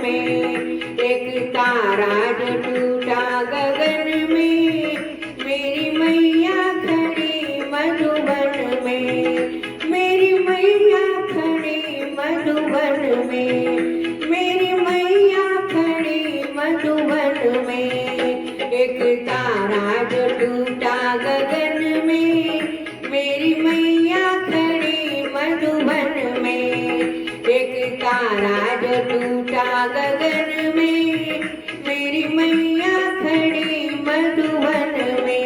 में, एक तारा जो टूटा गगन में, मेरी मैया खड़ी मधुबन में, मेरी मैया खड़ी मधुबन में, मेरी मैया खड़ी मधुबन में, एक तारा जो टूटा गगन में, मेरी मैया खड़ी मधुबन में, एक तारा जो टूटा गगन में, मेरी मैया खड़ी मधुबन में।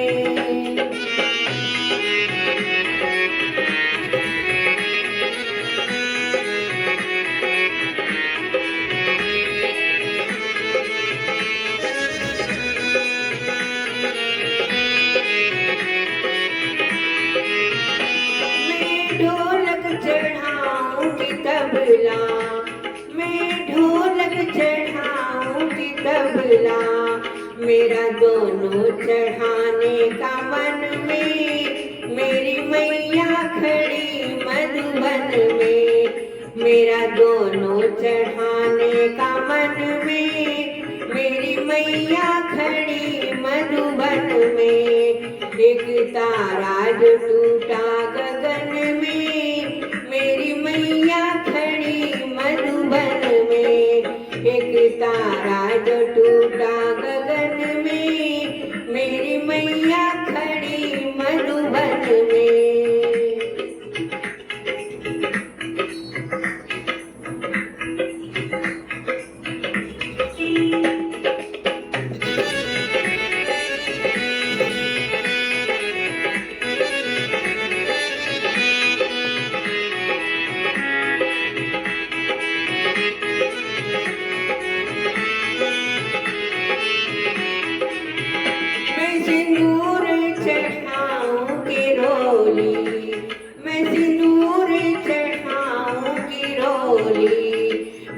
ढोलक चढ़ाऊंगी तबला, मैं ढोलक चढ़ाऊंगी तबला, मेरा दोनों चढ़ाने का मन में, मेरी मैया खड़ी मधुबन में, मेरा दोनों चढ़ाने का मन में, मेरी मैया खड़ी मधुबन में, एक तारा जो टूटा गगन में, मेरी मैया खड़ी मधुबन में, एक तारा जो टूटा गगन में, मेरी मैया खड़ी मधुबन में। सिंदूर चढ़ाऊंगी रोली, मैं सिंदूर चढ़ाऊंगी रोली,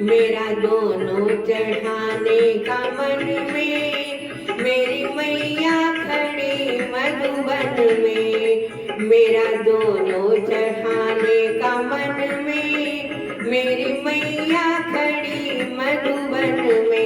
मेरा दोनों चढ़ाने का मन में, मेरी मैया खड़ी मधुबन में, मेरा दोनों चढ़ाने का मन में, मेरी मैया खड़ी मधुबन में,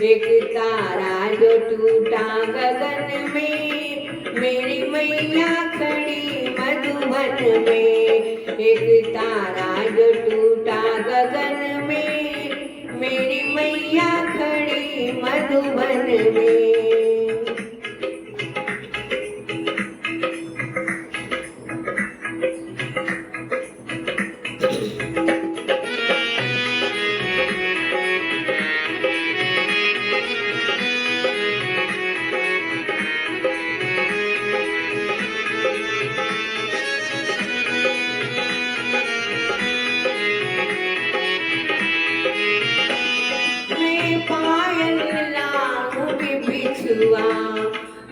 एक तारा जो टूटा गगन में, मेरी मैया खड़ी मधुबन में, एक तारा जो टूटा गगन में, मेरी मैया खड़ी मधुबन में।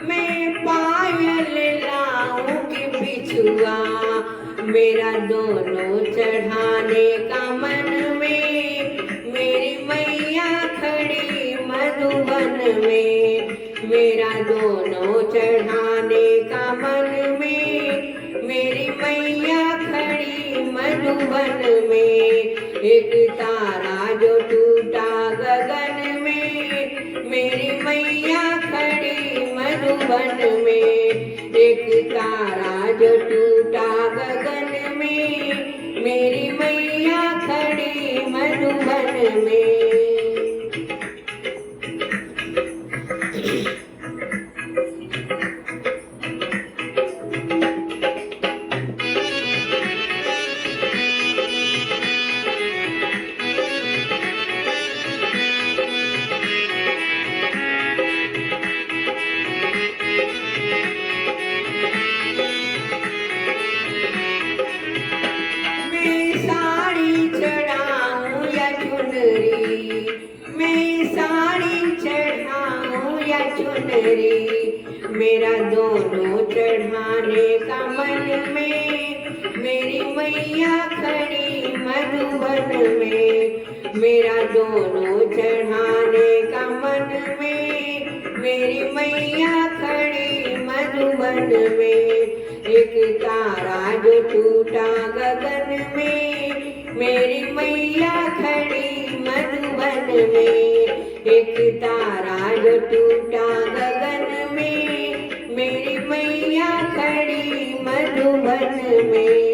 मैं पायल लाऊंगी बिछुआ, मेरा दोनों चढ़ाने का मन में, मेरी मैया खड़ी मधुबन में, मेरा दोनों चढ़ाने का मन में, मेरी मैया खड़ी मधुबन में, एक तारा जो टूटा गगन में, मेरी मैया खड़ी मधुबन में, एक तारा जो टूटा गगन में, मेरी मैया खड़ी मधुबन में। चुनरी, मेरा दोनों चढ़ाने का मन में, मेरी मैया खड़ी मधुबन में, मेरा दोनों चढ़ाने का मन में, मेरी मैया खड़ी मधुबन में, एक तारा जो टूटा गगन में, मेरी मैया खड़ी मधुबन में। एक तारा जो टूटा गगन में, मेरी मैया खड़ी मधुबन में।